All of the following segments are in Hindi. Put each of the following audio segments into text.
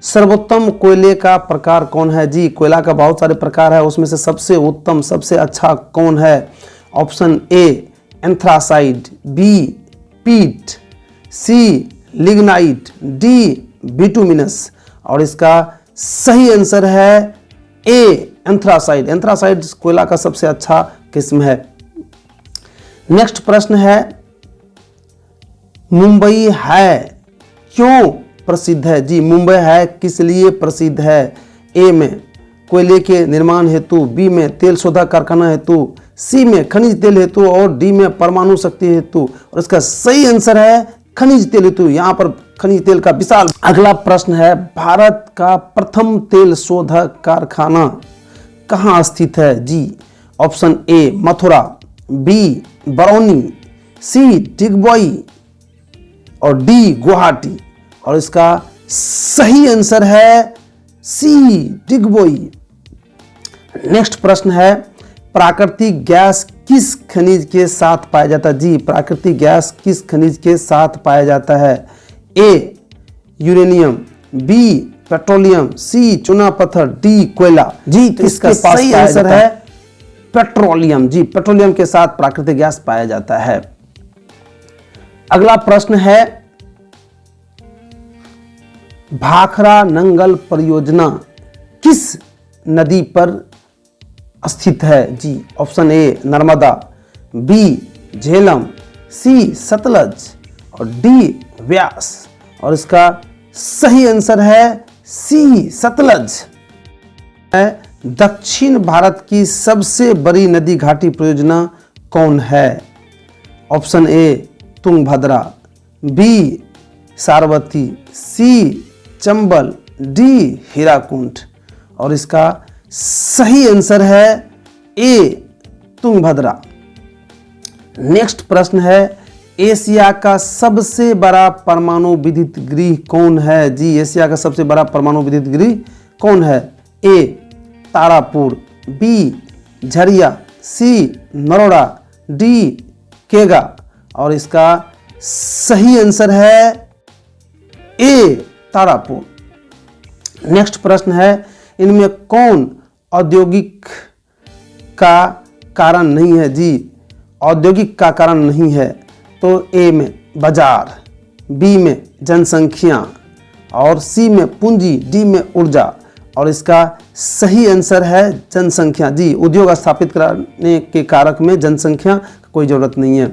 सर्वोत्तम कोयले का प्रकार कौन है जी? कोयला का बहुत सारे प्रकार है, उसमें से सबसे उत्तम सबसे अच्छा कौन है? ऑप्शन ए एंथ्रासाइड, बी पीट, सी लिग्नाइट, डी बिटुमिनस। और इसका सही आंसर है ए एंथ्रासाइड। एंथ्रासाइड कोयला का सबसे अच्छा किस्म है। नेक्स्ट प्रश्न है, मुंबई है क्यों प्रसिद्ध है जी? मुंबई है किस लिए प्रसिद्ध है? ए में कोयले के निर्माण हेतु, बी में तेल शोधक कारखाना हेतु, सी में खनिज तेल हेतु और डी में परमाणु शक्ति हेतु। और इसका सही आंसर है खनिज तेल हेतु। यहाँ पर खनिज तेल का विशाल। अगला प्रश्न है, भारत का प्रथम तेल शोधक कारखाना कहाँ स्थित है जी? Option A Mathura, B Barauni, C Digboi और डी गुवाहाटी। और इसका सही आंसर है सी डिगबोई। नेक्स्ट प्रश्न है, प्राकृतिक गैस किस खनिज के साथ पाया जाता है जी? प्राकृतिक गैस किस खनिज के साथ पाया जाता है? ए यूरेनियम, बी पेट्रोलियम, सी चूना पत्थर, डी कोयला। जी इसका सही आंसर है पेट्रोलियम। जी पेट्रोलियम के साथ प्राकृतिक गैस पाया जाता है। अगला प्रश्न है, भाखड़ा नंगल परियोजना किस नदी पर स्थित है जी? Option A Narmada, B Jhelum, C Sutlej और डी व्यास। और इसका सही आंसर है सी सतलज। दक्षिण भारत की सबसे बड़ी नदी घाटी परियोजना कौन है? Option A Tungabhadra, B Sharavati, C Chambal, D Hirakud. और इसका सही आंसर है ए तुंगभद्रा। नेक्स्ट प्रश्न है, एशिया का सबसे बड़ा परमाणु विद्युत गृह कौन है जी? एशिया का सबसे बड़ा परमाणु विद्युत गृह कौन है? ए तारापुर, बी झरिया, सी नरोड़ा, डी केगा। और इसका सही आंसर है ए तारापुर। नेक्स्ट प्रश्न है, इनमें कौन औद्योगिक का कारण नहीं है जी? औद्योगिक का कारण नहीं है तो ए में बाजार, बी में जनसंख्या और सी में पूंजी, डी में ऊर्जा। और इसका सही आंसर है जनसंख्या। जी उद्योग स्थापित करने के कारक में जनसंख्या कोई जरूरत नहीं है।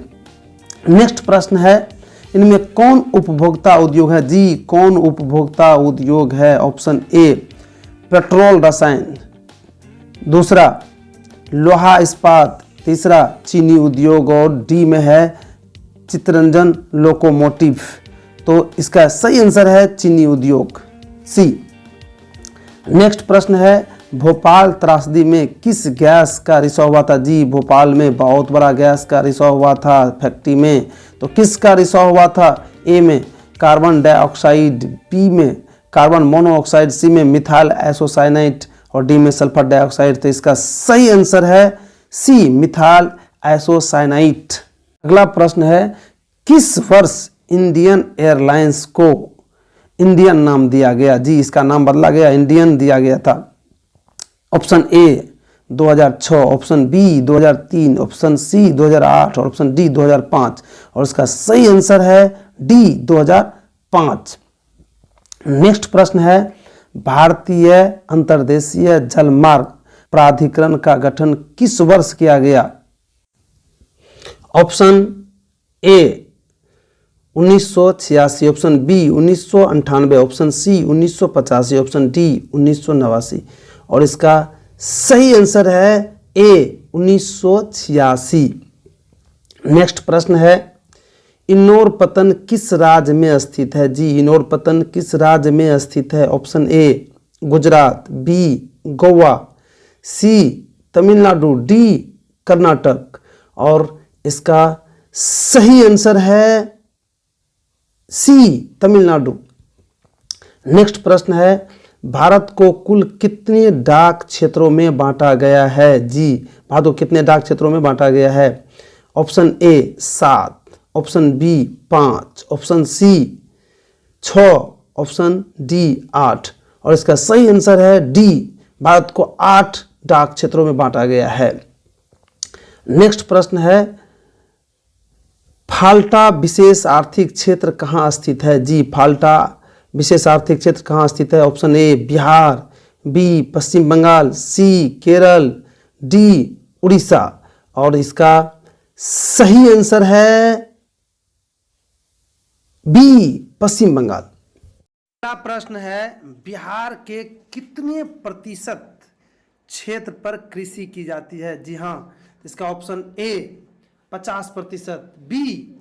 नेक्स्ट प्रश्न है, इनमें कौन उपभोक्ता उद्योग है जी? कौन उपभोक्ता उद्योग है? ऑप्शन ए पेट्रोल रसायन, दूसरा लोहा इस्पात, तीसरा चीनी उद्योग और डी में है चित्तरंजन लोकोमोटिव। तो इसका सही आंसर है चीनी उद्योग, सी। नेक्स्ट प्रश्न है, भोपाल त्रासदी में किस गैस का रिसाव हुआ था जी? भोपाल में बहुत बड़ा गैस का रिसाव हुआ था फैक्ट्री में। तो किसका रिसाव हुआ था? ए में कार्बन डाइऑक्साइड, बी में कार्बन मोनोऑक्साइड, सी में मिथाइल आइसोसाइनाइड और डी में सल्फर डाइऑक्साइड। तो इसका सही आंसर है सी मिथाइल आइसोसाइनाइड। अगला प्रश्न है, किस वर्ष इंडियन एयरलाइंस को इंडियन नाम दिया गया जी? इसका नाम बदला गया, इंडियन दिया गया था। Option A 2006, option B 2003, option C 2008 और ऑप्शन डी 2005। और इसका सही आंसर है डी 2005। नेक्स्ट प्रश्न है, भारतीय अंतर्देशीय जलमार्ग प्राधिकरण का गठन किस वर्ष किया गया? Option A 1986, option B 1998, option C 1985, option D 1989। और इसका सही आंसर है ए 1986। नेक्स्ट प्रश्न है, इनोर पतन किस राज्य में स्थित है जी? इनोर पतन किस राज्य में स्थित है? Option A Gujarat, B Goa, C Tamil Nadu, D Karnataka. और इसका सही आंसर है सी तमिलनाडु। नेक्स्ट प्रश्न है, भारत को कुल कितने डाक क्षेत्रों में बांटा गया है जी? भारत को कितने डाक क्षेत्रों में बांटा गया है? Option A 7, option B 5, option C 6, option D 8। और इसका सही आंसर है डी, भारत को 8 डाक क्षेत्रों में बांटा गया है। नेक्स्ट प्रश्न है, फाल्टा विशेष आर्थिक क्षेत्र कहाँ स्थित है? जी, फाल्टा विशेष आर्थिक क्षेत्र कहाँ स्थित है? Option A Bihar, B Paschim Bangal, C Kerala, D Orissa. और इसका सही आंसर है बी पश्चिम बंगाल। अगला प्रश्न है, बिहार के कितने प्रतिशत क्षेत्र पर कृषि की जाती है? जी हाँ, इसका option A 50%, B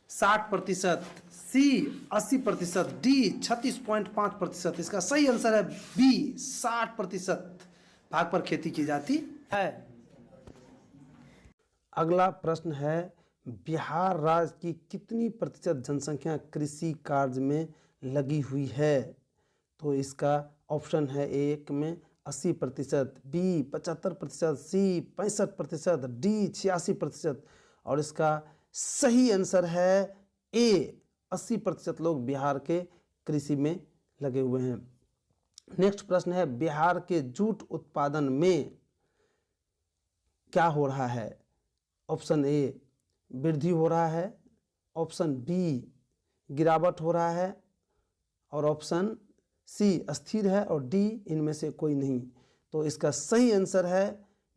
60%, C 80%, D 36.5%। इसका सही आंसर है बी 60% भाग पर खेती की जाती है। अगला प्रश्न है, बिहार राज्य की कितनी प्रतिशत जनसंख्या कृषि कार्य में लगी हुई है? तो इसका ऑप्शन है ए 1 में 80%, बी 75%, सी 65%, डी 86%। और इसका सही आंसर है ए 80% लोग बिहार के कृषि में लगे हुए हैं। नेक्स्ट प्रश्न है, बिहार के जूट उत्पादन में क्या हो रहा है? ऑप्शन ए वृद्धि हो रहा है, ऑप्शन बी गिरावट हो रहा है, और ऑप्शन सी स्थिर है, और डी इनमें से कोई नहीं। तो इसका सही आंसर है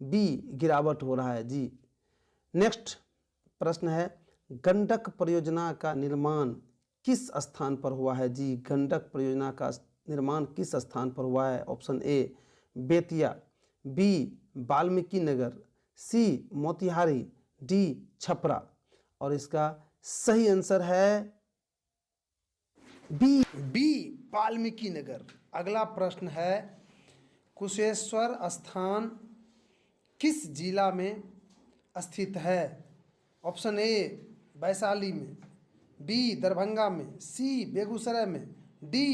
बी गिरावट हो रहा है जी। नेक्स्ट प्रश्न है, गंडक परियोजना का निर्माण किस स्थान पर हुआ है? जी, गंडक परियोजना का निर्माण किस स्थान पर हुआ है? Option A Bettiah, B Valmiki Nagar, C Motihari, D Chhapra. और इसका सही आंसर है बी वाल्मीकि नगर। अगला प्रश्न है, कुशेश्वर स्थान किस जिला में स्थित है? ऑप्शन ए वैशाली में, बी दरभंगा में, सी बेगूसराय में, डी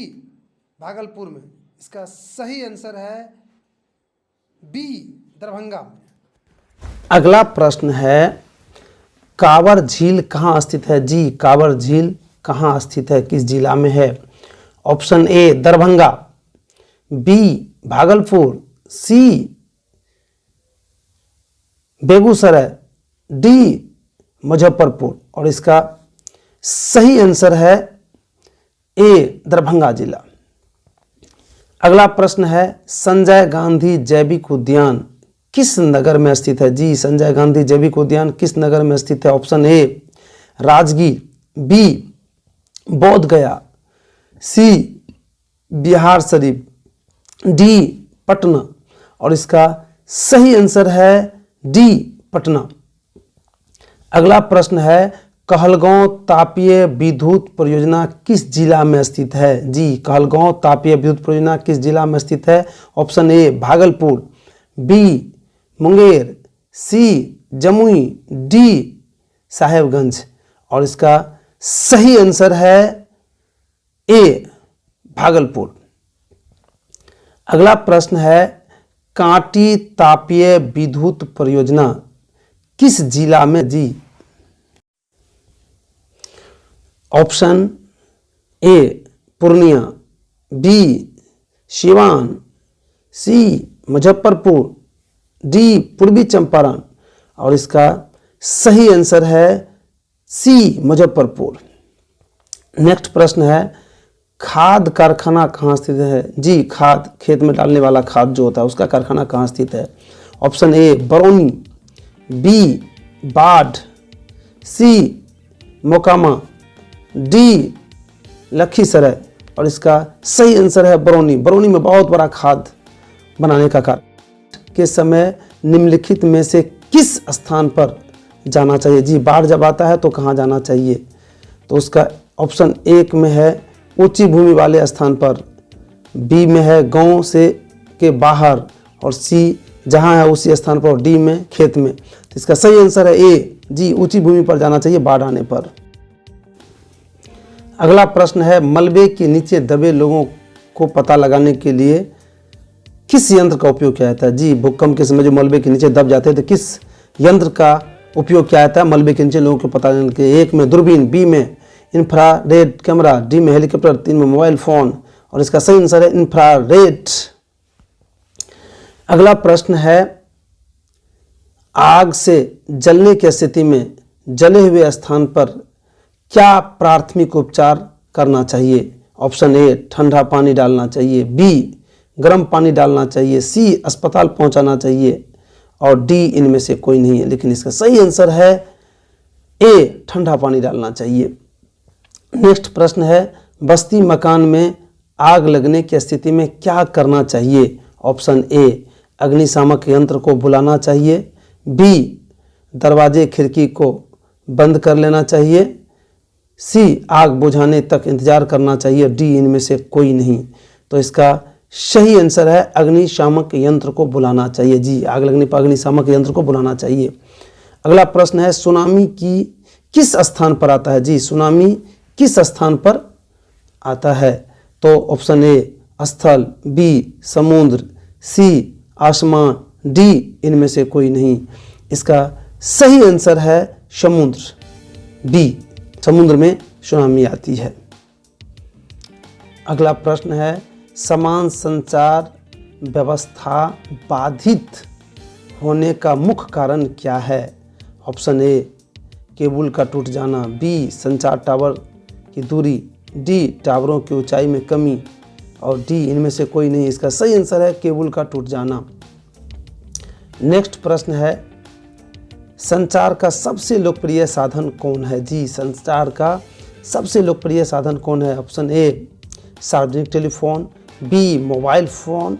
भागलपुर में। इसका सही आंसर है बी दरभंगा में। अगला प्रश्न है, कांवर झील कहाँ स्थित है? जी, कांवर झील कहाँ स्थित है, किस जिला में है? Option A Darbhanga, B Bhagalpur, C Begusarai, D Muzaffarpur. और इसका सही आंसर है ए दरभंगा जिला। अगला प्रश्न है, संजय गांधी जैविक उद्यान किस नगर में स्थित है? जी, संजय गांधी जैविक उद्यान किस नगर में स्थित है? ऑप्शन ए राजगीर, बी बोध गया, सी बिहार शरीफ, डी पटना। और इसका सही आंसर है डी पटना। अगला प्रश्न है, कहलगांव तापीय विद्युत परियोजना किस जिला में स्थित है? जी, कहलगांव तापीय विद्युत परियोजना किस जिला में स्थित है? Option A Bhagalpur, B Munger, C Jamui, D Sahebganj. और इसका सही आंसर है ए भागलपुर। अगला प्रश्न है, कांटी तापीय विद्युत परियोजना किस जिला में? जी, option A Purnia, B Siwan, C Muzaffarpur, D Purvi Champaran. और इसका सही आंसर है सी मुजफ्फरपुर। नेक्स्ट प्रश्न है, खाद कारखाना कहाँ स्थित है? जी, खाद खेत में डालने वाला खाद जो होता है उसका कारखाना कहाँ स्थित है? ऑप्शन ए बरौनी, बी बाढ़, सी मोकामा, डी लखीसराय। और इसका सही आंसर है बरौनी। बरौनी में बहुत बड़ा खाद बनाने का कार्य के समय निम्नलिखित में से किस स्थान पर जाना चाहिए? जी, बाढ़ जब आता है तो कहाँ जाना चाहिए? तो उसका ऑप्शन 1 में है ऊंची भूमि वाले स्थान पर, बी में है गांव से के बाहर, और सी जहां है उसी स्थान पर, और डी में खेत में। तो इसका सही आंसर है ए जी, ऊंची भूमि पर जाना चाहिए बाढ़ आने पर। अगला प्रश्न है, मलबे के नीचे दबे लोगों को पता लगाने के लिए किस यंत्र का उपयोग किया जाता है? जी, भूकंप के समय जो मलबे के नीचे दब जाते हैं तो किस यंत्र का उपयोग किया जाता है मलबे के नीचे लोगों को पता लगाने के लिए? 1 में दूरबीन, बी में इंफ्रारेड कैमरा, डी में हेलीकॉप्टर, 3 में मोबाइल फोन, और इसका सही आंसर है इंफ्रारेड। अगला प्रश्न है, आग से जलने की स्थिति में जले हुए स्थान पर क्या प्राथमिक उपचार करना चाहिए? ऑप्शन ए ठंडा पानी डालना चाहिए, बी गर्म पानी डालना चाहिए, सी अस्पताल पहुंचाना चाहिए और डी इनमें से कोई नहीं है। लेकिन इसका सही आंसर है ए ठंडा पानी डालना चाहिए। नेक्स्ट प्रश्न है, बस्ती मकान में आग लगने की स्थिति में क्या करना चाहिए? ऑप्शन ए अग्निशामक यंत्र को बुलाना चाहिए, बी दरवाजे खिड़की को बंद कर लेना चाहिए, सी आग बुझाने तक इंतजार करना चाहिए, डी इनमें से कोई नहीं। तो इसका सही आंसर है अग्निशामक यंत्र को बुलाना चाहिए। जी, आग लगने पर अग्निशामक यंत्र को बुलाना चाहिए। अगला प्रश्न है, सुनामी की किस स्थान पर आता है? जी, सुनामी किस स्थान पर आता है? तो ऑप्शन ए स्थल, बी समुद्र, सी आसमान, डी इनमें से कोई नहीं। इसका सही आंसर है समुद्र, बी समुद्र में सुनामी आती है। अगला प्रश्न है, समान संचार व्यवस्था बाधित होने का मुख्य कारण क्या है? ऑप्शन ए केबल का टूट जाना, बी संचार टावर की दूरी, डी टावरों की ऊंचाई में कमी और डी इनमें से कोई नहीं। इसका सही आंसर है केबल का टूट जाना। नेक्स्ट प्रश्न है, संचार का सबसे लोकप्रिय साधन कौन है? जी, संचार का सबसे लोकप्रिय साधन कौन है? ऑप्शन ए सार्वजनिक टेलीफोन, बी मोबाइल फोन,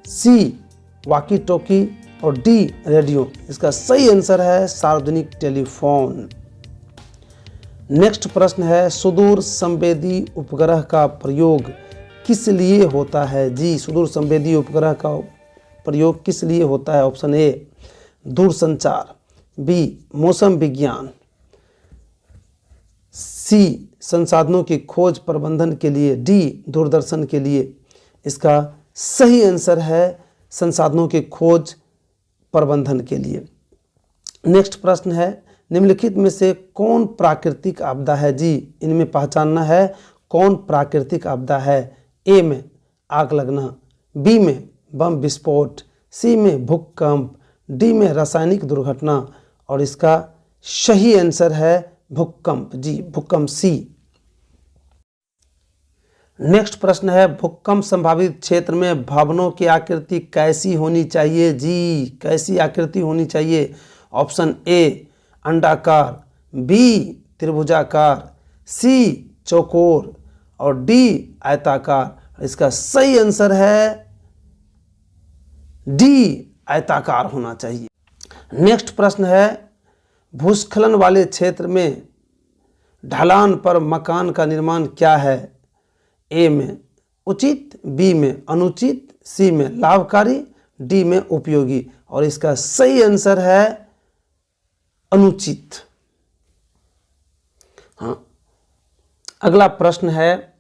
सी वॉकी टॉकी और डी रेडियो। इसका सही आंसर है सार्वजनिक टेलीफोन। नेक्स्ट प्रश्न है, सुदूर संवेदी उपग्रह का प्रयोग किस लिए होता है? जी, सुदूर संवेदी उपग्रह का प्रयोग किस लिए होता है? ऑप्शन ए दूरसंचार, बी मौसम विज्ञान, सी संसाधनों की खोज प्रबंधन के लिए, डी दूरदर्शन के लिए। इसका सही आंसर है संसाधनों की खोज प्रबंधन के लिए। नेक्स्ट प्रश्न है, निम्नलिखित में से कौन प्राकृतिक आपदा है? जी, इनमें पहचानना है कौन प्राकृतिक आपदा है। ए में आग लगना, बी में बम विस्फोट, सी में भूकंप, डी में रासायनिक दुर्घटना और इसका सही आंसर है भूकंप। जी, भूकंप सी। नेक्स्ट प्रश्न है, भूकंप संभावित क्षेत्र में भवनों की आकृति कैसी होनी चाहिए? जी, कैसी आकृति होनी चाहिए? ऑप्शन ए अंडाकार, बी त्रिभुजाकार, सी चौकोर और डी आयताकार। इसका सही आंसर है डी आयताकार होना चाहिए। नेक्स्ट प्रश्न है, भूस्खलन वाले क्षेत्र में ढलान पर मकान का निर्माण क्या है? ए में उचित, बी में अनुचित, सी में लाभकारी, डी में उपयोगी और इसका सही आंसर है अनुचित। हाँ, अगला प्रश्न है,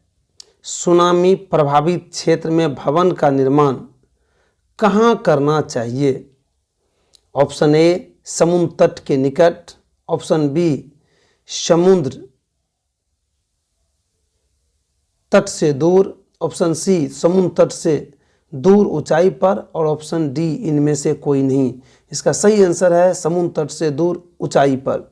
सुनामी प्रभावित क्षेत्र में भवन का निर्माण कहाँ करना चाहिए? ऑप्शन ए समुद्र तट के निकट, ऑप्शन बी समुद्र तट से दूर, ऑप्शन सी समुद्र तट से दूर ऊंचाई पर और ऑप्शन डी इनमें से कोई नहीं। इसका सही आंसर है समुद्र तट से दूर ऊंचाई पर।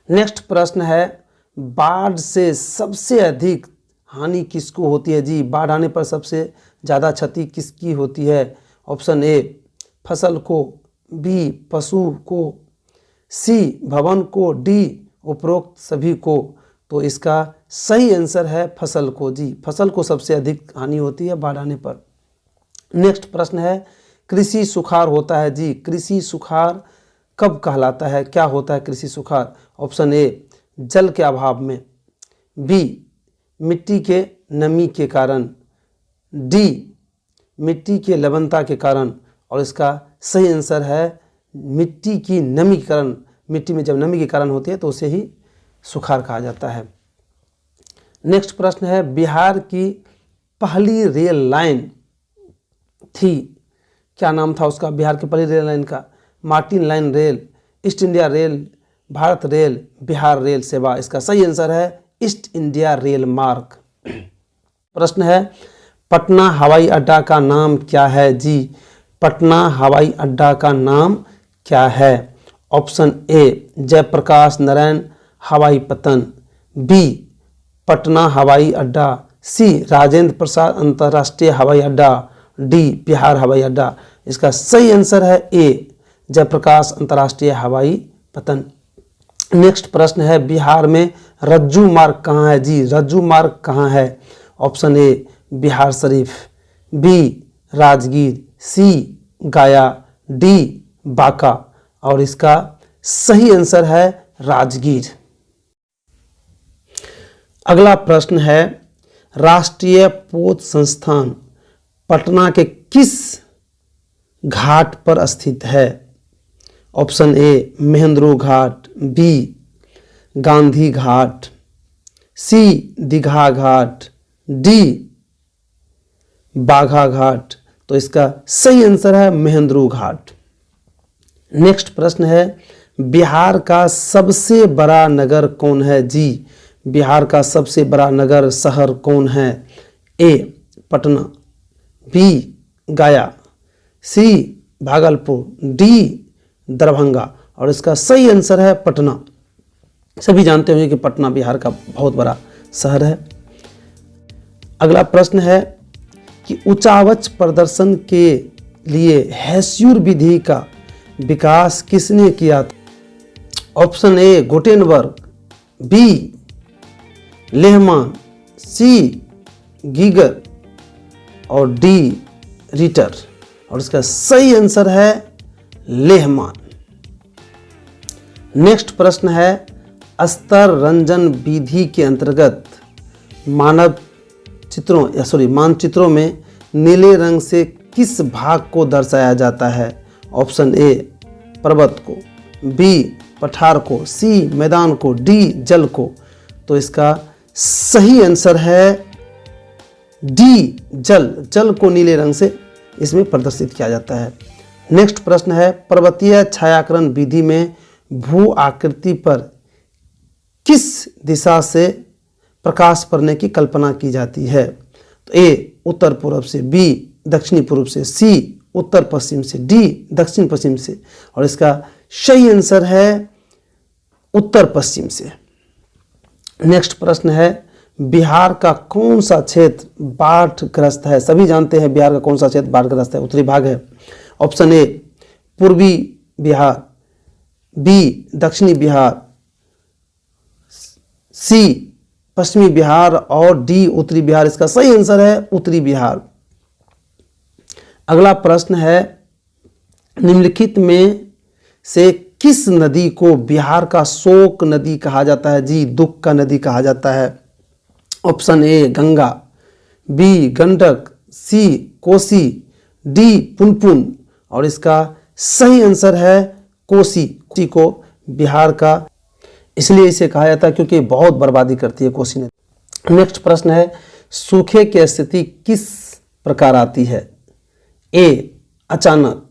नेक्स्ट प्रश्न है, बाढ़ से सबसे अधिक हानि किसको होती है? जी, बाढ़ आने पर सबसे ज़्यादा क्षति किसकी होती है? ऑप्शन ए फसल को, बी पशु को, सी भवन को, डी उपरोक्त सभी को। तो इसका सही आंसर है फसल को। जी, फसल को सबसे अधिक हानि होती है बाढ़ आने पर। नेक्स्ट प्रश्न है, कृषि सुखाड़ होता है? जी, कृषि सुखाड़ कब कहलाता है? क्या होता है कृषि सुखाड़? ऑप्शन ए जल के अभाव में, बी मिट्टी के नमी के कारण, डी मिट्टी के लवणता के कारण और इसका सही आंसर है मिट्टी की नमी के कारण। मिट्टी में जब नमी के कारण होती है तो उसे ही सुखाड़ कहा जाता है। नेक्स्ट प्रश्न है, बिहार की पहली रेल लाइन थी, क्या नाम था उसका? बिहार की पहली रेल लाइन का Martin line rail, east India rail, Bharat rail, Bihar rail सेवा। इसका सही आंसर है ईस्ट इंडिया रेल मार्ग। प्रश्न है पटना हवाई अड्डा का नाम क्या है जी? पटना हवाई अड्डा का नाम क्या है? ऑप्शन ए जयप्रकाश नारायण हवाई पतन, बी पटना हवाई अड्डा, सी राजेंद्र प्रसाद अंतर्राष्ट्रीय हवाई अड्डा, डी बिहार हवाई अड्डा। इसका सही आंसर है ए जयप्रकाश अंतर्राष्ट्रीय हवाई पतन। नेक्स्ट प्रश्न है बिहार में रज्जू मार्ग कहाँ है जी? रज्जू मार्ग कहाँ है? Option A Bihar Sharif, B Rajgir, C Gaya, D Banka. और इसका सही आंसर है राजगीर। अगला प्रश्न है राष्ट्रीय पोत संस्थान पटना के किस घाट पर स्थित है? Option A Mahendru Ghat, B Gandhi Ghat, C Digha Ghat, D Bagha Ghat. तो इसका सही आंसर है महेंद्रो घाट। नेक्स्ट प्रश्न है बिहार का सबसे बड़ा नगर कौन है जी? बिहार का सबसे बड़ा नगर शहर कौन है? ए पटना, बी गया, सी भागलपुर, डी दरभंगा। और इसका सही आंसर है पटना। सभी जानते होंगे कि पटना बिहार का बहुत बड़ा शहर है। अगला प्रश्न है कि उच्चावच प्रदर्शन के लिए हेस्यूर विधि का विकास किसने किया था? Option A Gutenberg, B Lehmann, C Geiger और डी रिटर। और इसका सही आंसर है लेहमान। नेक्स्ट प्रश्न है स्तर रंजन विधि के अंतर्गत मानचित्रों में नीले रंग से किस भाग को दर्शाया जाता है? ऑप्शन ए पर्वत को, बी पठार को, सी मैदान को, डी जल को। तो इसका सही आंसर है डी जल को नीले रंग से इसमें प्रदर्शित किया जाता है। नेक्स्ट प्रश्न है पर्वतीय छायाकरण विधि में भू आकृति पर किस दिशा से प्रकाश पड़ने की कल्पना की जाती है? तो ए उत्तर पूर्व से, बी दक्षिणी पूर्व से, सी उत्तर पश्चिम से, डी दक्षिण पश्चिम से। और इसका सही आंसर है उत्तर पश्चिम से। नेक्स्ट प्रश्न है बिहार का कौन सा क्षेत्र बाढ़ग्रस्त है? सभी जानते हैं बिहार का कौन सा क्षेत्र बाढ़ग्रस्त है, उत्तरी भाग है। ऑप्शन ए पूर्वी बिहार, बी दक्षिणी बिहार, सी पश्चिमी बिहार और डी उत्तरी बिहार। इसका सही आंसर है उत्तरी बिहार। अगला प्रश्न है निम्नलिखित में से किस नदी को बिहार का शोक नदी कहा जाता है जी? दुख का नदी कहा जाता है। Option A Ganga, B Gandak, C Kosi, D Punpun. और इसका सही आंसर है कोसी। कोसी को बिहार का इसलिए इसे कहा जाता है क्योंकि बहुत बर्बादी करती है कोसी नदी। नेक्स्ट प्रश्न है सूखे की स्थिति किस प्रकार आती है? ए अचानक,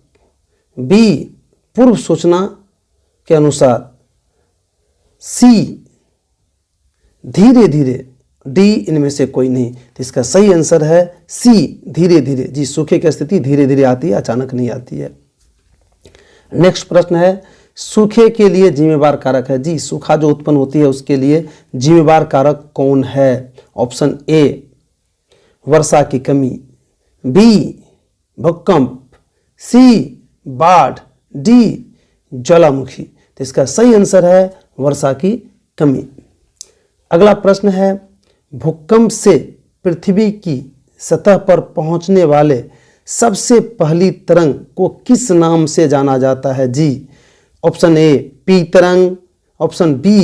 बी पूर्व सूचना के अनुसार, सी धीरे धीरे, डी इनमें से कोई नहीं। तो इसका सही आंसर है सी धीरे धीरे। जी सूखे की स्थिति धीरे धीरे आती है, अचानक नहीं आती है। नेक्स्ट प्रश्न है सूखे के लिए जिम्मेवार कारक है जी? सूखा जो उत्पन्न होती है उसके लिए जिम्मेवार कारक कौन है? ऑप्शन ए वर्षा की कमी, बी भूकंप, सी बाढ़, डी ज्वालामुखी। तो इसका सही आंसर है वर्षा की कमी। अगला प्रश्न है भूकंप से पृथ्वी की सतह पर पहुंचने वाले सबसे पहली तरंग को किस नाम से जाना जाता है जी? ऑप्शन ए पी तरंग, ऑप्शन बी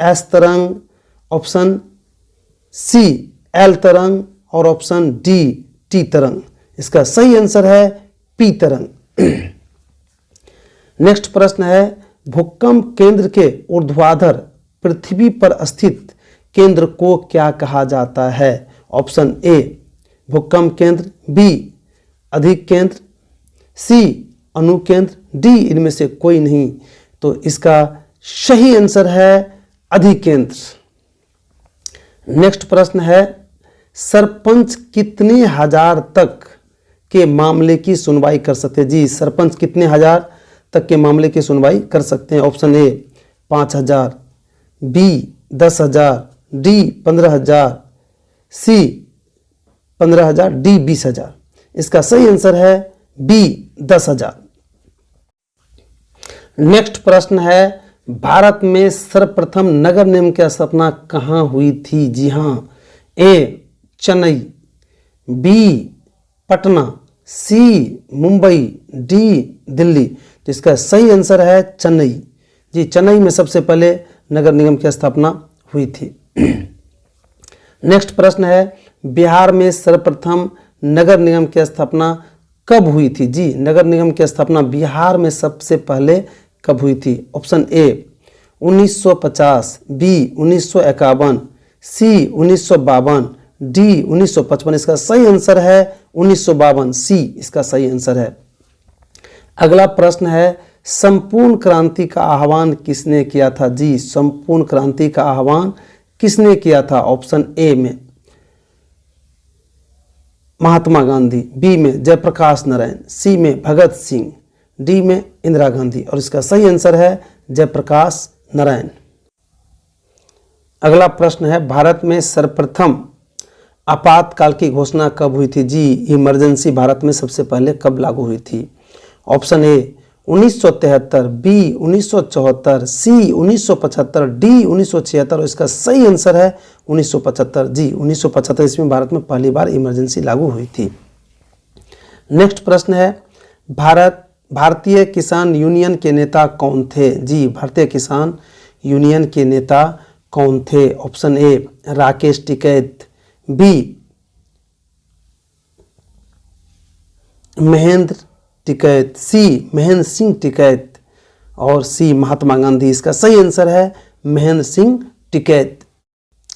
एस तरंग, ऑप्शन सी एल तरंग और ऑप्शन डी टी तरंग। इसका सही आंसर है पी तरंग। नेक्स्ट प्रश्न है भूकंप केंद्र के ऊर्ध्वाधर पृथ्वी पर स्थित केंद्र को क्या कहा जाता है? ऑप्शन ए भूकंप केंद्र, बी अधिक केंद्र, सी अनुकेंद्र, डी इनमें से कोई नहीं। तो इसका सही आंसर है अधिक केंद्र। नेक्स्ट प्रश्न है सरपंच कितने हजार तक के मामले की सुनवाई कर सकते हैं? जी, सरपंच कितने हजार तक के मामले की सुनवाई कर सकते हैं? Option A 5,000, B 10,000, D 15,000, C 15,000, D 20,000। इसका सही आंसर है बी 10,000। नेक्स्ट प्रश्न है, भारत में सर्वप्रथम नगर निगम की स्थापना कहां हुई थी? जी हां, ए चेन्नई, बी पटना, सी मुंबई, डी दिल्ली। तो इसका सही आंसर है चेन्नई। जी, चेन्नई में सबसे पहले नगर निगम की स्थापना हुई थी। नेक्स्ट प्रश्न है, बिहार में सर्वप्रथम नगर निगम की स्थापना कब हुई थी? जी, नगर निगम की स्थापना बिहार में सबसे पहले कब हुई थी? Option A 1950, B 1951, C 1952, D 1955। इसका सही आंसर है 1952, सी इसका सही आंसर है। अगला प्रश्न है, संपूर्ण क्रांति का आह्वान किसने किया था? जी, संपूर्ण क्रांति का आह्वान किसने किया था? ऑप्शन ए में महात्मा गांधी, बी में जयप्रकाश नारायण, सी में भगत सिंह, डी में इंदिरा गांधी। और इसका सही आंसर है जयप्रकाश नारायण। अगला प्रश्न है, भारत में सर्वप्रथम आपातकाल की घोषणा कब हुई थी? जी, इमरजेंसी भारत में सबसे पहले कब लागू हुई थी? Option A 1973, B 1974, C 1975, D 1976। और इसका सही आंसर है 1975। जी, 1975 ईस्वी में भारत में पहली बार इमरजेंसी लागू हुई थी। नेक्स्ट प्रश्न है, भारतीय किसान यूनियन के नेता कौन थे? जी, भारतीय किसान यूनियन के नेता कौन थे? Option A Rakesh Tikait, B Mahendra Tikait, C Mahendra Singh Tikait, और सी महात्मा गांधी। इसका सही आंसर है महेंद्र सिंह टिकैत।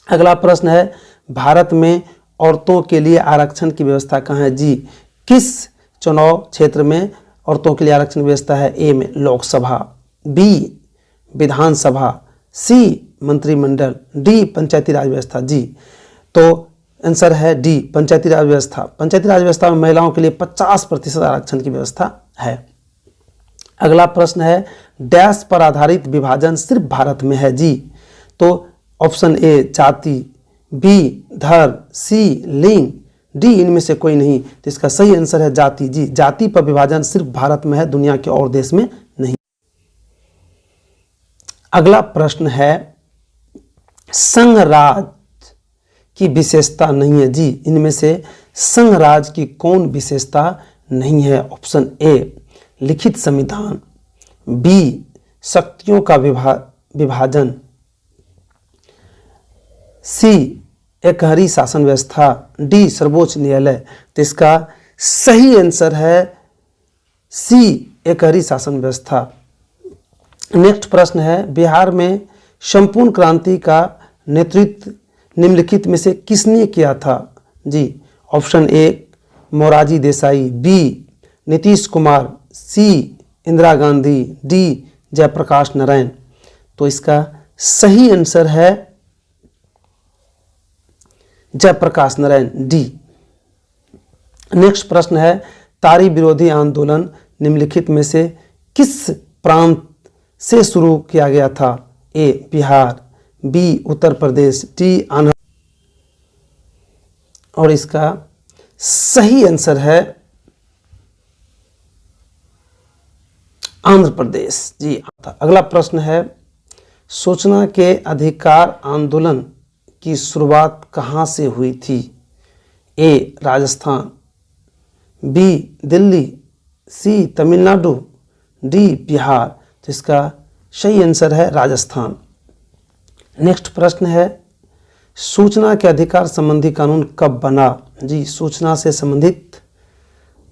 अगला प्रश्न है, भारत में औरतों के लिए आरक्षण की व्यवस्था कहाँ है? जी, किस चुनाव क्षेत्र में औरतों के लिए आरक्षण व्यवस्था है? ए में लोकसभा, बी विधानसभा, सी मंत्रिमंडल, डी पंचायती राज व्यवस्था। जी, तो आंसर है डी पंचायती राज व्यवस्था। पंचायती राज व्यवस्था में महिलाओं के लिए 50% आरक्षण की व्यवस्था है। अगला प्रश्न है, डैश पर आधारित विभाजन सिर्फ भारत में है? जी, तो ऑप्शन ए जाति, बी धर्म, सी लिंग, डी इनमें से कोई नहीं। तो इसका सही आंसर है जाति। जी, जाति पर विभाजन सिर्फ भारत में है, दुनिया के और देश में नहीं। अगला प्रश्न है, संघ राज की विशेषता नहीं है? जी, इनमें से संघ राज की कौन विशेषता नहीं है? ऑप्शन ए लिखित संविधान, बी शक्तियों का विभाजन, सी एकहरी शासन व्यवस्था, डी सर्वोच्च न्यायालय। तो इसका सही आंसर है सी एकहरी शासन व्यवस्था। नेक्स्ट प्रश्न है, बिहार में संपूर्ण क्रांति का नेतृत्व निम्नलिखित में से किसने किया था? जी, option A Morarji Desai, B Nitish Kumar, C Indira Gandhi, D Jayaprakash Narayan. तो इसका सही आंसर है जयप्रकाश नारायण, डी। नेक्स्ट प्रश्न है, तारी विरोधी आंदोलन निम्नलिखित में से किस प्रांत से शुरू किया गया था? ए बिहार, बी उत्तर प्रदेश, डी आंध्र। और इसका सही आंसर है आंध्र प्रदेश। जी। अगला प्रश्न है, सूचना के अधिकार आंदोलन की शुरुआत कहां से हुई थी? ए राजस्थान, बी दिल्ली, सी तमिलनाडु, डी बिहार। तो इसका सही आंसर है राजस्थान। नेक्स्ट प्रश्न है, सूचना के अधिकार संबंधी कानून कब बना? जी, सूचना से संबंधित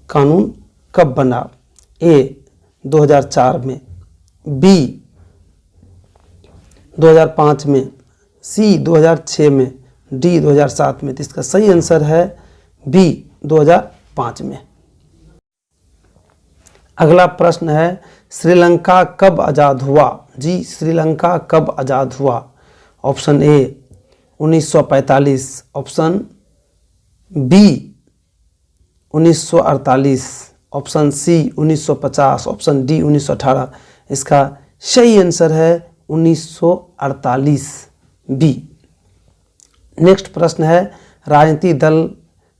कानून कब बना? ए 2004 में, बी 2005 में, सी 2006 में, डी 2007 में। तो इसका सही आंसर है बी 2005 में। अगला प्रश्न है, श्रीलंका कब आज़ाद हुआ? जी, श्रीलंका कब आज़ाद हुआ? Option A 1945, option B 1948, option C 1950, option D 1918। इसका सही आंसर है 1948 बी। नेक्स्ट प्रश्न है राजनीतिक दल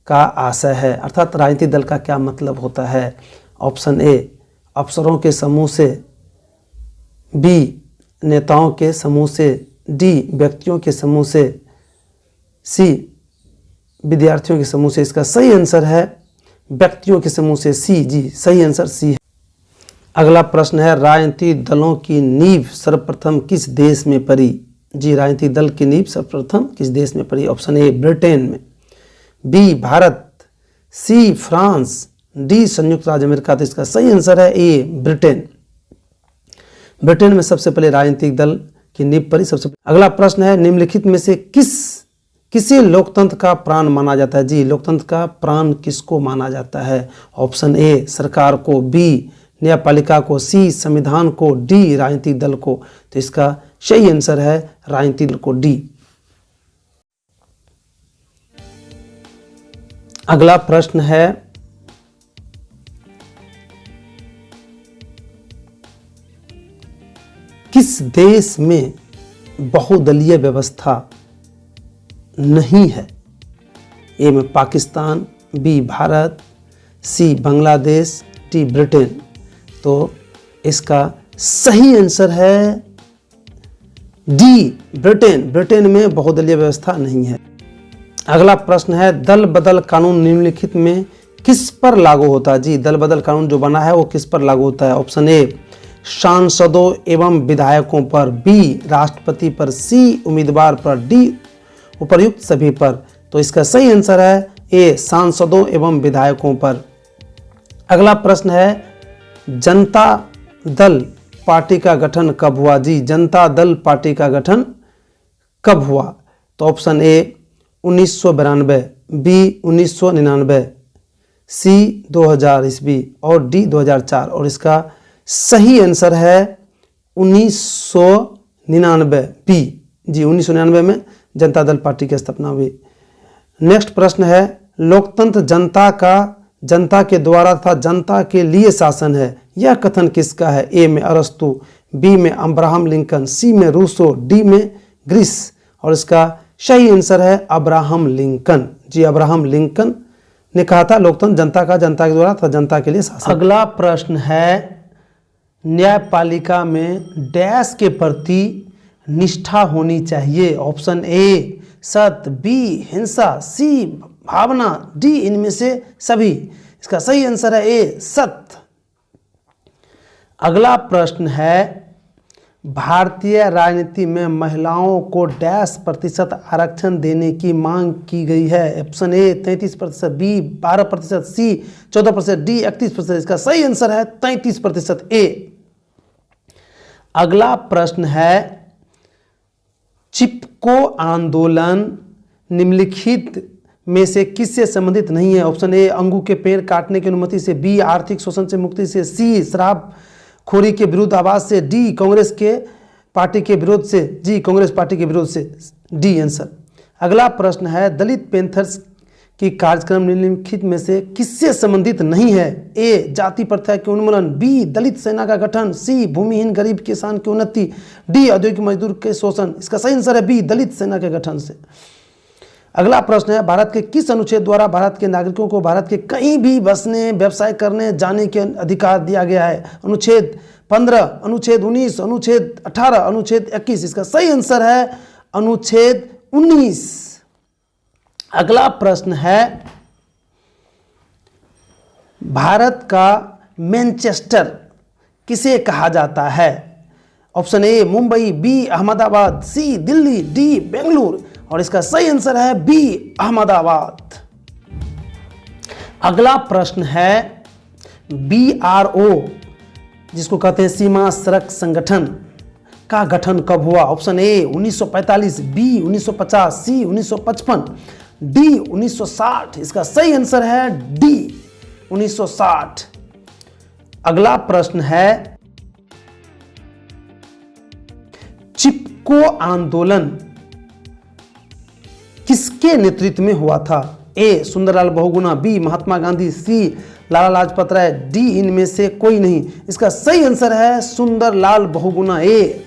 का आशय है, अर्थात राजनीतिक दल का क्या मतलब होता है। ऑप्शन ए अफसरों के समूह से, बी नेताओं के समूह से, डी व्यक्तियों के समूह से, सी विद्यार्थियों के समूह से। इसका सही आंसर है व्यक्तियों के समूह से, सी। जी सही आंसर सी है। अगला प्रश्न है राजनीतिक दलों की नींव सर्वप्रथम किस देश में पड़ी। जी राजनीतिक दल की नींव सर्वप्रथम किस देश में पड़ी। ऑप्शन ए ब्रिटेन में, B Bharat, C France, D संयुक्त राज्य अमेरिका। तो इसका सही आंसर है ए ब्रिटेन। ब्रिटेन में सबसे पहले राजनीतिक दल की नींव पड़ी सबसे। अगला प्रश्न है निम्नलिखित में से किसे लोकतंत्र का प्राण माना जाता है। जी लोकतंत्र का प्राण किसको माना जाता है। ऑप्शन ए सरकार को, बी न्यायपालिका को, सी संविधान को, डी राजनीतिक दल को। तो इसका सही आंसर है राजनीतिक दल को, डी। अगला प्रश्न है किस देश में बहुदलीय व्यवस्था नहीं है। ए में पाकिस्तान, बी भारत, सी बांग्लादेश, डी ब्रिटेन। तो इसका सही आंसर है डी ब्रिटेन। ब्रिटेन में बहुदलीय व्यवस्था नहीं है। अगला प्रश्न है दल बदल कानून निम्नलिखित में किस पर लागू होता है। जी दल बदल कानून जो बना है वो किस पर लागू होता है। ऑप्शन ए सांसदों एवं विधायकों पर, बी राष्ट्रपति पर, सी उम्मीदवार पर, डी उपर्युक्त सभी पर। तो इसका सही आंसर है ए सांसदों एवं विधायकों पर। अगला प्रश्न है जनता दल पार्टी का गठन कब हुआ। जी जनता दल पार्टी का गठन कब हुआ। तो ऑप्शन ए 1992, बी 1999, सी 2000 ईस्वी और डी 2004। और इसका सही आंसर है 1999 बी। जी 1999 में जनता दल पार्टी की स्थापना हुई। नेक्स्ट प्रश्न है लोकतंत्र जनता के द्वारा तथा जनता के लिए शासन है, यह कथन किसका है। ए में अरस्तु, बी में अब्राहम लिंकन, सी में रूसो, डी में ग्रीस। और इसका सही आंसर है अब्राहम लिंकन। जी अब्राहम लिंकन ने कहा था लोकतंत्र जनता के द्वारा तथा जनता के लिए शासन। अगला प्रश्न है न्यायपालिका में डैश के प्रति निष्ठा होनी चाहिए। ऑप्शन ए सत्य, बी हिंसा, सी भावना, डी इनमें से सभी। इसका सही आंसर है ए सत्य। अगला प्रश्न है भारतीय राजनीति में महिलाओं को डैश प्रतिशत आरक्षण देने की मांग की गई है। Option A 33%, B 12%, C 14%, D 31%। इसका सही आंसर है 33% ए। अगला प्रश्न है चिपको आंदोलन निम्नलिखित में से किससे संबंधित नहीं है। ऑप्शन ए अंगू के पेड़ काटने की अनुमति से, बी आर्थिक शोषण से मुक्ति से, सी शराबखोरी के विरुद्ध आवाज से, डी कांग्रेस के पार्टी के विरोध से, जी कांग्रेस पार्टी के विरोध से, डी आंसर। अगला प्रश्न है दलित पैंथर्स की कार्यक्रम निम्नलिखित में से किससे संबंधित नहीं है। ए जाति प्रथा के उन्मूलन, बी दलित सेना का गठन, सी भूमिहीन गरीब किसान की उन्नति, डी औद्योगिक मजदूर के शोषण। इसका सही आंसर है बी दलित सेना के गठन से। अगला प्रश्न है भारत के किस अनुच्छेद द्वारा भारत के नागरिकों को भारत के कहीं भी बसने, व्यवसाय करने, जाने के अधिकार दिया गया है। अनुच्छेद 15, अनुच्छेद 19, अनुच्छेद 18, अनुच्छेद 21। इसका सही आंसर है अनुच्छेद 19। अगला प्रश्न है भारत का मैनचेस्टर किसे कहा जाता है। Option A Mumbai, B Ahmedabad, C Delhi, D Bengaluru. और इसका सही आंसर है बी अहमदाबाद। अगला प्रश्न है BRO जिसको कहते हैं सीमा सड़क संगठन का गठन कब हुआ। Option A 1945, B 1950, C 1955, D 1960। इसका सही आंसर है डी 1960। अगला प्रश्न है चिपको आंदोलन किसके नेतृत्व में हुआ था। ए सुंदरलाल बहुगुणा, बी महात्मा गांधी, सी लाला लाजपत राय, डी इनमें से कोई नहीं। इसका सही आंसर है सुंदरलाल बहुगुणा, ए।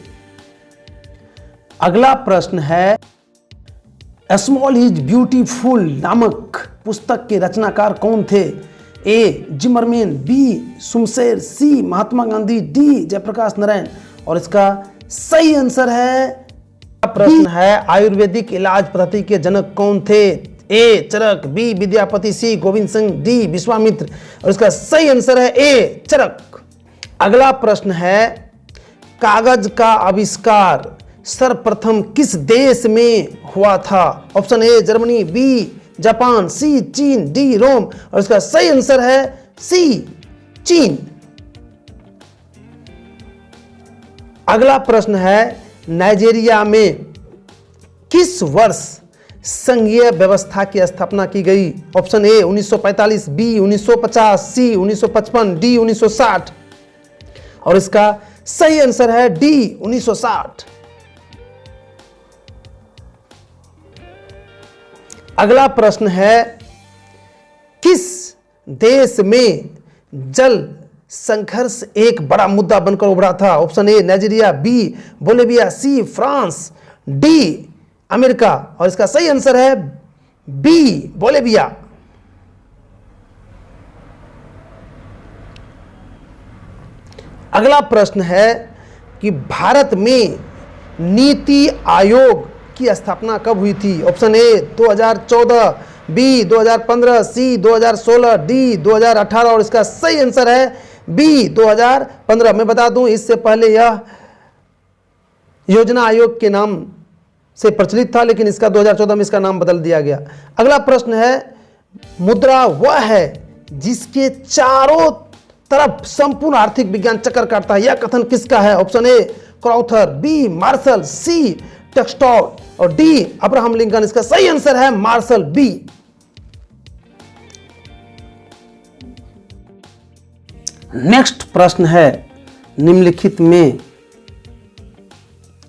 अगला प्रश्न है स्मॉल इज ब्यूटीफुल नामक पुस्तक के रचनाकार कौन थे? ए जिमरमैन, बी सुमशेर, सी महात्मा गांधी, डी जयप्रकाश नारायण। और इसका सही आंसर है, प्रश्न है आयुर्वेदिक इलाज पद्धति के जनक कौन थे? ए चरक, बी विद्यापति, सी गोविंद सिंह, डी विश्वामित्र। और इसका सही आंसर है ए चरक। अगला प्रश्न है कागज का आविष्कार सर्वप्रथम किस देश में हुआ था? Option A Germany, B Japan, C चीन, डी रोम। और इसका सही आंसर है सी चीन। अगला प्रश्न है नाइजीरिया में किस वर्ष संघीय व्यवस्था की स्थापना की गई? Option A 1945, B 1950, C 1955, D 1960। और इसका सही आंसर है डी 1960। अगला प्रश्न है किस देश में जल संघर्ष एक बड़ा मुद्दा बनकर उभरा था? Option A Nigeria, B Bolivia, C France, D America. और इसका सही आंसर है बी बोलिविया। अगला प्रश्न है कि भारत में नीति आयोग की स्थापना कब हुई थी? Option A 2014, B 2015, C 2016, D 2018। और इसका सही आंसर है बी 2015। मैं बता दूं इससे पहले यह योजना आयोग के नाम से प्रचलित था, लेकिन इसका 2014 में इसका नाम बदल दिया गया। अगला प्रश्न है मुद्रा वह है जिसके चारों तरफ संपूर्ण आर्थिक विज्ञान चक्कर काटता है, यह कथन किसका है? ऑप्शन ए क्रॉथर, बी मार्शल, सी टेक्सटॉल और डी अब्राहम लिंकन। इसका सही आंसर है मार्शल, बी। नेक्स्ट प्रश्न है निम्नलिखित में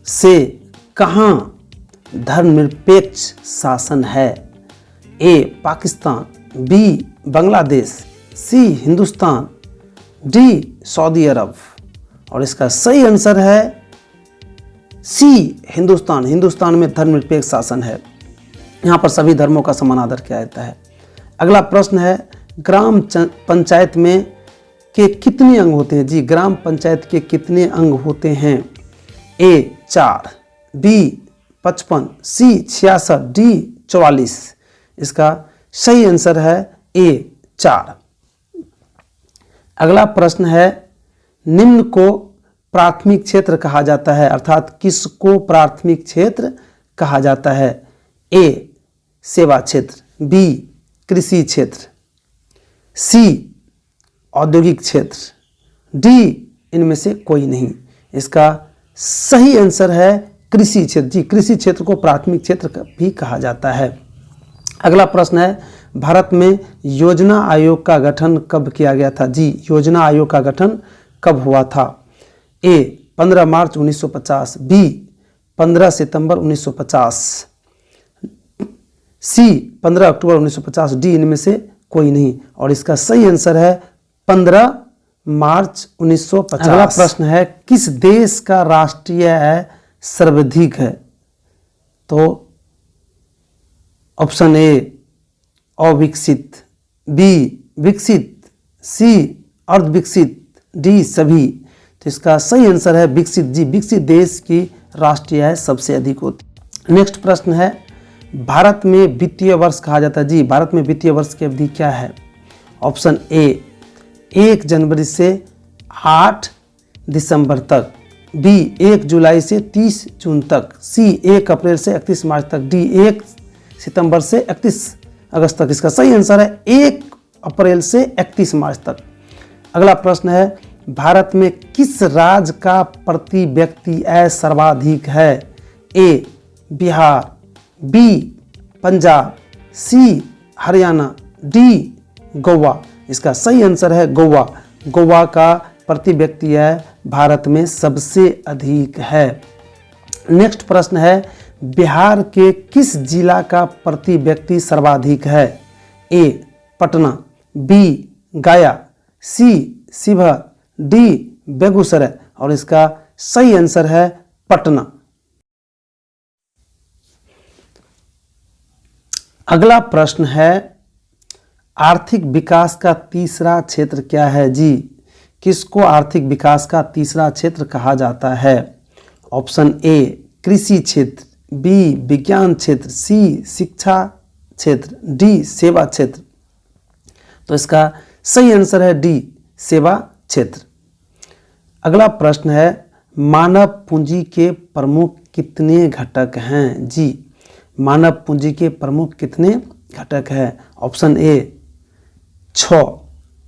से कहां धर्मनिरपेक्ष शासन है? ए पाकिस्तान, बी बांग्लादेश, सी हिंदुस्तान, डी सऊदी अरब। और इसका सही आंसर है सी हिंदुस्तान। हिंदुस्तान में धर्मनिरपेक्ष शासन है, यहाँ पर सभी धर्मों का समान आदर किया जाता है। अगला प्रश्न है ग्राम पंचायत में के कितने अंग होते हैं? जी ग्राम पंचायत के कितने अंग होते हैं? ए 4, बी 55, सी 66, डी 44। इसका सही आंसर है ए 4। अगला प्रश्न है निम्न को प्राथमिक क्षेत्र कहा जाता है, अर्थात किसको प्राथमिक क्षेत्र कहा जाता है? ए सेवा क्षेत्र, बी कृषि क्षेत्र, सी औद्योगिक क्षेत्र, डी इनमें से कोई नहीं। इसका सही आंसर है कृषि क्षेत्र। जी कृषि क्षेत्र को प्राथमिक क्षेत्र भी कहा जाता है। अगला प्रश्न है भारत में योजना आयोग का गठन कब किया गया था? जी योजना आयोग का गठन कब हुआ था? ए 15 मार्च 1950, बी 15 सितंबर 1950, सी 15 अक्टूबर 1950, डी इनमें से कोई नहीं। और इसका सही आंसर है 15 मार्च 1950। अगला प्रश्न है किस देश का राष्ट्रीय आय सर्वाधिक है? तो ऑप्शन ए अविकसित, बी विकसित, सी अर्धविकसित, डी सभी। तो इसका सही आंसर है विकसित। जी विकसित देश की राष्ट्रीय आय सबसे अधिक होती है। नेक्स्ट प्रश्न है भारत में वित्तीय वर्ष कहा जाता है। जी भारत में वित्तीय वर्ष की अवधि क्या है? ऑप्शन ए 1 जनवरी से 8 दिसंबर तक, बी 1 जुलाई से 30 जून तक, सी 1 अप्रैल से 31 मार्च तक, डी 1 सितंबर से 31 अगस्त तक। इसका सही आंसर है 1 अप्रैल से 31 मार्च तक। अगला प्रश्न है भारत में किस राज्य का प्रति व्यक्ति आय सर्वाधिक है? ए बिहार, बी पंजाब, सी हरियाणा, डी गोवा। इसका सही आंसर है गोवा। गोवा का प्रति व्यक्ति आय भारत में सबसे अधिक है। नेक्स्ट प्रश्न है बिहार के किस जिला का प्रति व्यक्ति सर्वाधिक है? ए पटना, बी गया, सी शिवहर, डी बेगूसराय। और इसका सही आंसर है पटना। अगला प्रश्न है, आर्थिक विकास का तीसरा क्षेत्र क्या है जी? किसको आर्थिक विकास का तीसरा क्षेत्र कहा जाता है? ऑप्शन ए कृषि क्षेत्र, बी विज्ञान क्षेत्र, सी शिक्षा क्षेत्र, डी सेवा क्षेत्र। तो इसका सही आंसर है डी सेवा क्षेत्र। अगला प्रश्न है, मानव पूंजी के प्रमुख कितने घटक हैं जी? मानव पूंजी के प्रमुख कितने घटक हैं? Option A 6,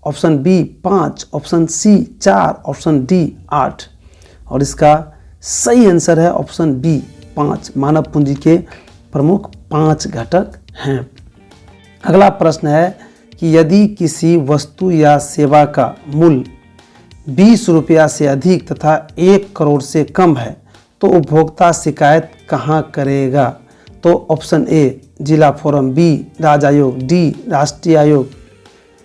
option B 5, option C 4, option D 8। और इसका सही आंसर है ऑप्शन बी 5। मानव पूंजी के प्रमुख 5 घटक हैं। अगला प्रश्न है कि यदि किसी वस्तु या सेवा का मूल्य 20 रुपया से अधिक तथा 1 करोड़ से कम है तो उपभोक्ता शिकायत कहाँ करेगा? तो ऑप्शन ए जिला फोरम, बी राज्य आयोग, डी राष्ट्रीय आयोग,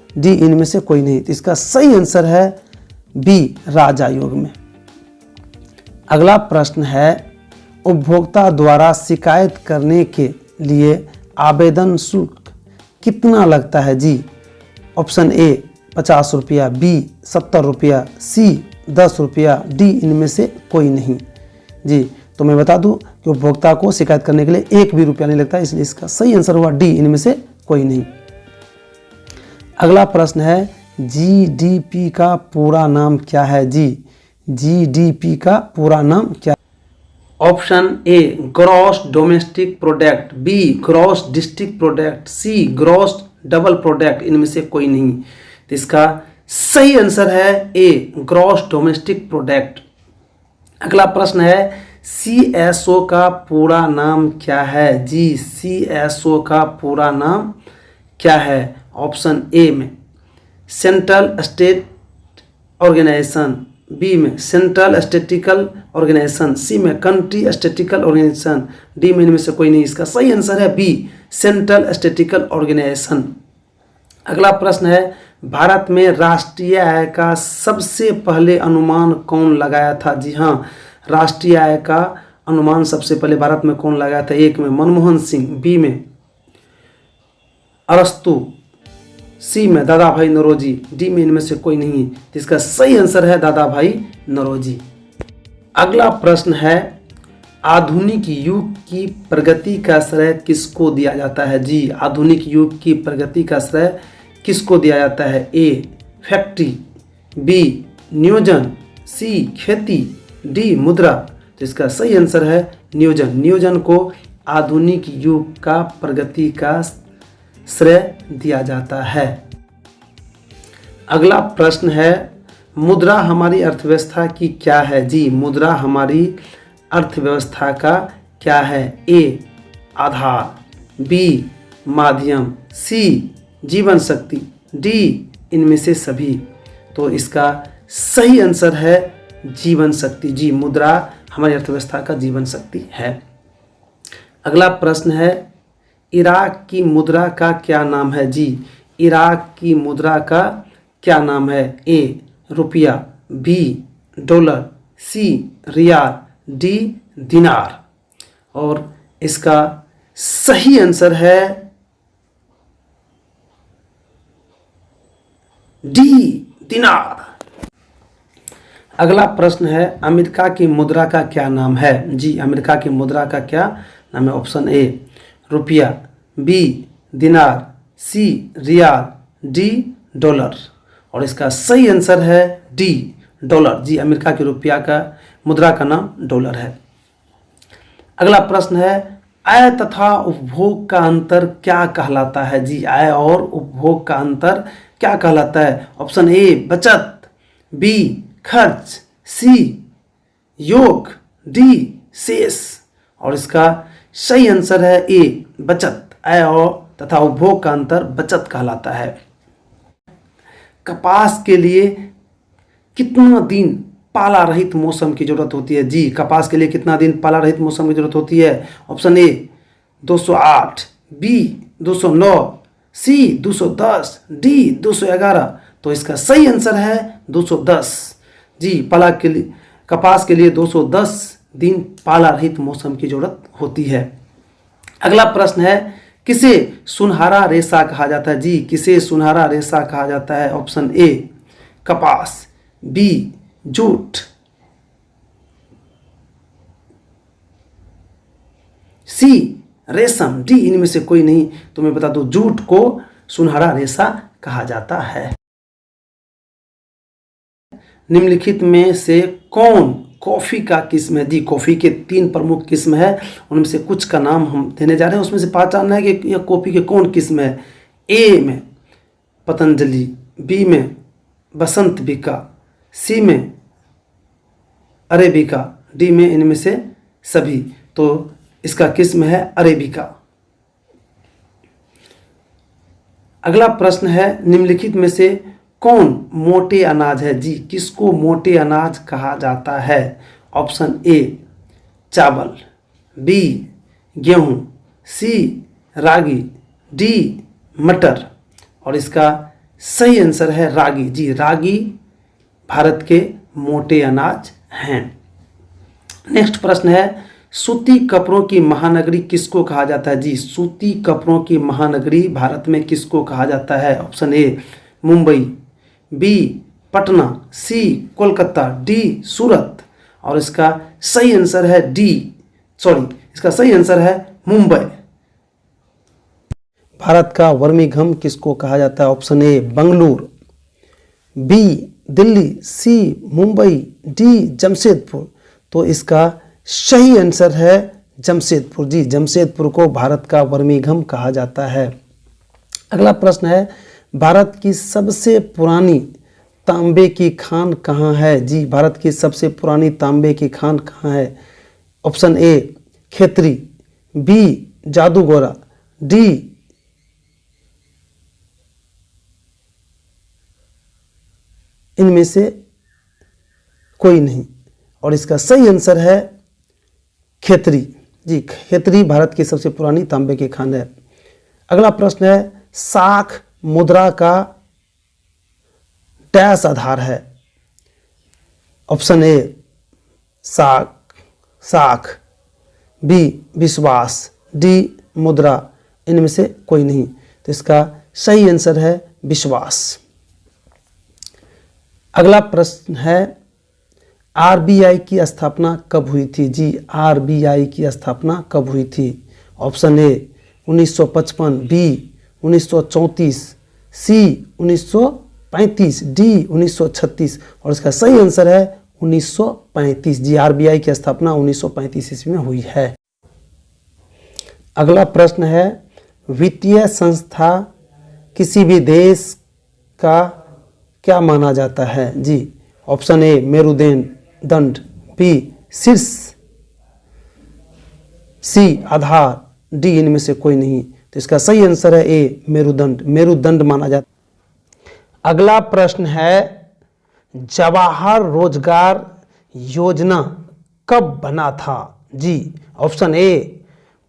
डी इनमें से कोई नहीं। तो इसका सही आंसर है बी राज्य आयोग में। अगला प्रश्न है, उपभोक्ता द्वारा शिकायत करने के लिए आवेदन शुल्क कितना लगता है जी? ऑप्शन ए 50 रुपया, बी 70 रुपया, सी 10 रुपया, डी इनमें से कोई नहीं जी। तो मैं बता दूं कि उपभोक्ता को शिकायत करने के लिए 1 भी रुपया नहीं लगता, इसलिए इसका सही आंसर हुआ डी इनमें से कोई नहीं। अगला प्रश्न है, जीडीपी का पूरा नाम क्या है जी? जीडीपी का पूरा नाम क्या? Option A gross domestic product, B gross district product, C gross double product, इनमें से कोई नहीं। तो इसका सही आंसर है ए ग्रॉस डोमेस्टिक प्रोडक्ट। अगला प्रश्न है, सीएसओ का पूरा नाम क्या है जी? सीएसओ का पूरा नाम क्या है? ऑप्शन ए में सेंट्रल स्टेट ऑर्गेनाइजेशन, बी में सेंट्रल स्टैटिस्टिकल ऑर्गेनाइजेशन, सी में कंट्री स्टैटिस्टिकल ऑर्गेनाइजेशन, डी में इनमें से कोई नहीं। इसका सही आंसर है बी सेंट्रल स्टैटिस्टिकल ऑर्गेनाइजेशन। अगला प्रश्न है, भारत में राष्ट्रीय आय का सबसे पहले अनुमान कौन लगाया था? जी हाँ, राष्ट्रीय आय का अनुमान सबसे पहले भारत में कौन लगाया था? एक में मनमोहन सिंह, बी में अरस्तु, सी में दादा भाई नौरोजी, डी में इनमें से कोई नहीं। तो इसका सही आंसर है दादा भाई नौरोजी। अगला प्रश्न है, आधुनिक युग की प्रगति का श्रेय किसको दिया जाता है जी? आधुनिक युग की प्रगति का श्रेय किसको दिया जाता है? ए फैक्ट्री, बी नियोजन, सी खेती, डी मुद्रा। तो इसका सही आंसर है नियोजन। नियोजन को आधुनिक युग का प्रगति का श्रेय दिया जाता है। अगला प्रश्न है, मुद्रा हमारी अर्थव्यवस्था की क्या है जी? मुद्रा हमारी अर्थव्यवस्था का क्या है? ए आधार, बी माध्यम, सी जीवन शक्ति, डी इनमें से सभी। तो इसका सही आंसर है जीवन शक्ति जी। मुद्रा हमारी अर्थव्यवस्था का जीवन शक्ति है। अगला प्रश्न है, इराक की मुद्रा का क्या नाम है जी? इराक की मुद्रा का क्या नाम है? ए रुपया, बी डॉलर, सी रियाल, डी दिनार। और इसका सही आंसर है डी दिनार। अगला प्रश्न है, अमेरिका की मुद्रा का क्या नाम है जी? अमेरिका की मुद्रा का क्या नाम है? ऑप्शन ए रुपया, बी दिनार, सी रियाल, डी डॉलर। और इसका सही आंसर है डी डॉलर जी। अमेरिका की रुपया का मुद्रा का नाम डॉलर है। अगला प्रश्न है, आय तथा उपभोग का अंतर क्या कहलाता है जी? आय और उपभोग का अंतर क्या कहलाता है? ऑप्शन ए बचत, बी खर्च, सी योग, डी शेष। और इसका सही आंसर है ए बचत। आय और तथा उपभोग का अंतर बचत कहलाता है। कपास के लिए कितना दिन पाला रहित मौसम की जरूरत होती है जी? कपास के लिए कितना दिन पाला रहित मौसम की जरूरत होती है? Option A 208, B 209, C 210, D 211। तो इसका सही आंसर है 210। जी, पाला के लिए, कपास के लिए 210 दिन पाला रहित मौसम की जरूरत होती है। अगला प्रश्न है, किसे सुनहरा रेशा कहा जाता है? जी, किसे सुनहरा रेशा कहा जाता है? ऑप्शन ए कपास, बी जूट, सी रेशम, डी इनमें से कोई नहीं। तो मैं बता दूं, जूट को सुनहरा रेशा कहा जाता है। निम्नलिखित में से कौन कॉफी का किस्म है? जी, कॉफी के 3 प्रमुख किस्म है, उनमें से कुछ का नाम हम देने जा रहे हैं, उसमें से पहचानना है कि यह कॉफी के कौन किस्म है। ए में पतंजलि, बी में बसंत बिका, सी में अरेबिका, डी में इनमें से सभी। तो इसका किस्म है अरेबिका। अगला प्रश्न है, निम्नलिखित में से कौन मोटे अनाज है? जी, किसको मोटे अनाज कहा जाता है? ऑप्शन ए चावल, बी गेहूं, सी रागी, डी मटर। और इसका सही आंसर है रागी। जी, रागी भारत के मोटे अनाज हैं। नेक्स्ट प्रश्न है, सूती कपड़ों की महानगरी किसको कहा जाता है? जी, सूती कपड़ों की महानगरी भारत में किसको कहा जाता है? Option A Mumbai, B Patna, C Kolkata, D Surat. और इसका सही आंसर है इसका सही आंसर है मुंबई। भारत का वर्मिघम किसको कहा जाता है? Option A Bengaluru, B Delhi, C Mumbai, D Jamshedpur. तो इसका सही आंसर है जमशेदपुर। जी, जमशेदपुर को भारत का वर्मिघम कहा जाता है। अगला प्रश्न है, भारत की सबसे पुरानी तांबे की खान कहाँ है? जी, भारत की सबसे पुरानी तांबे की खान कहाँ है? Option A Khetri, B Jaduguda, D इनमें से कोई नहीं। और इसका सही आंसर है खेतरी। जी, खेतरी भारत की सबसे पुरानी तांबे की खान है। अगला प्रश्न है, साख मुद्रा का डैश आधार है? ऑप्शन ए साख, बी विश्वास, डी मुद्रा, इनमें से कोई नहीं। तो इसका सही आंसर है विश्वास। अगला प्रश्न है, आरबीआई की स्थापना कब हुई थी? जी, आरबीआई की स्थापना कब हुई थी? Option A 1955, B 1934, C 1935, D 1936। और इसका सही आंसर है 1935। जी, आरबीआई की स्थापना 1935 ईस्वी में हुई है। अगला प्रश्न है, वित्तीय संस्था किसी भी देश का क्या माना जाता है? जी, ऑप्शन ए मेरुदंड, बी शीर्ष, सी आधार, डी इनमें से कोई नहीं। तो इसका सही आंसर है ए मेरुदंड माना जाता है। अगला प्रश्न है, जवाहर रोजगार योजना कब बना था? जी, option A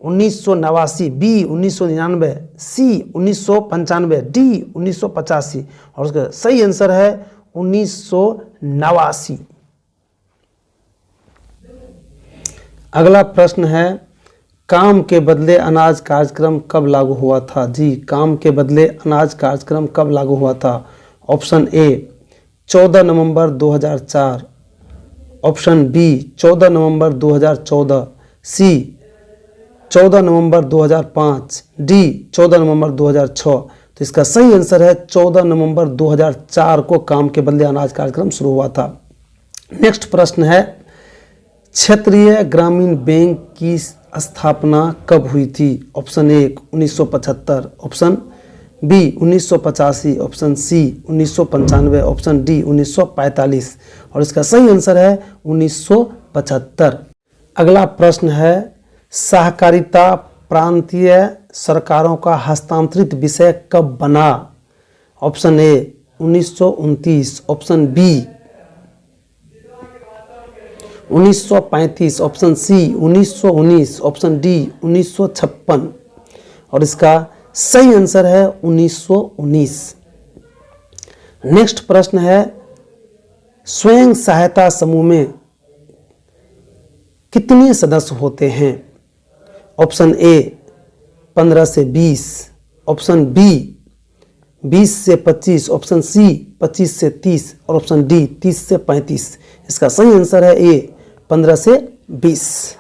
1989, B 1999, C 1995, D 1985। और उसका सही आंसर है 1989। अगला प्रश्न है, काम के बदले अनाज कार्यक्रम कब लागू हुआ था? जी, काम के बदले अनाज कार्यक्रम कब लागू हुआ था? ऑप्शन ए 14 नवंबर 2004, ऑप्शन बी 14 नवंबर 2014, सी 14 नवंबर 2005, डी 14 नवंबर 2006। तो इसका सही आंसर है 14 नवंबर 2004 को काम के बदले अनाज कार्यक्रम शुरू हुआ था। नेक्स्ट प्रश्न है, क्षेत्रीय ग्रामीण बैंक की स्थापना कब हुई थी? Option A 1975, option B 1985, option C 1995, option D 1945। और इसका सही आंसर है 1975। अगला प्रश्न है, सहकारिता प्रांतीय सरकारों का हस्तांतरित विषय कब बना? Option A 1929, option B 1935, option C 1919, option D 1956। और इसका सही आंसर है 1919। नेक्स्ट प्रश्न है, स्वयं सहायता समूह में कितने सदस्य होते हैं? ऑप्शन ए 15 से 20, ऑप्शन बी 20 से 25, ऑप्शन सी 25 से 30 और ऑप्शन डी 30 से 35। इसका सही आंसर है ए 15 से 20।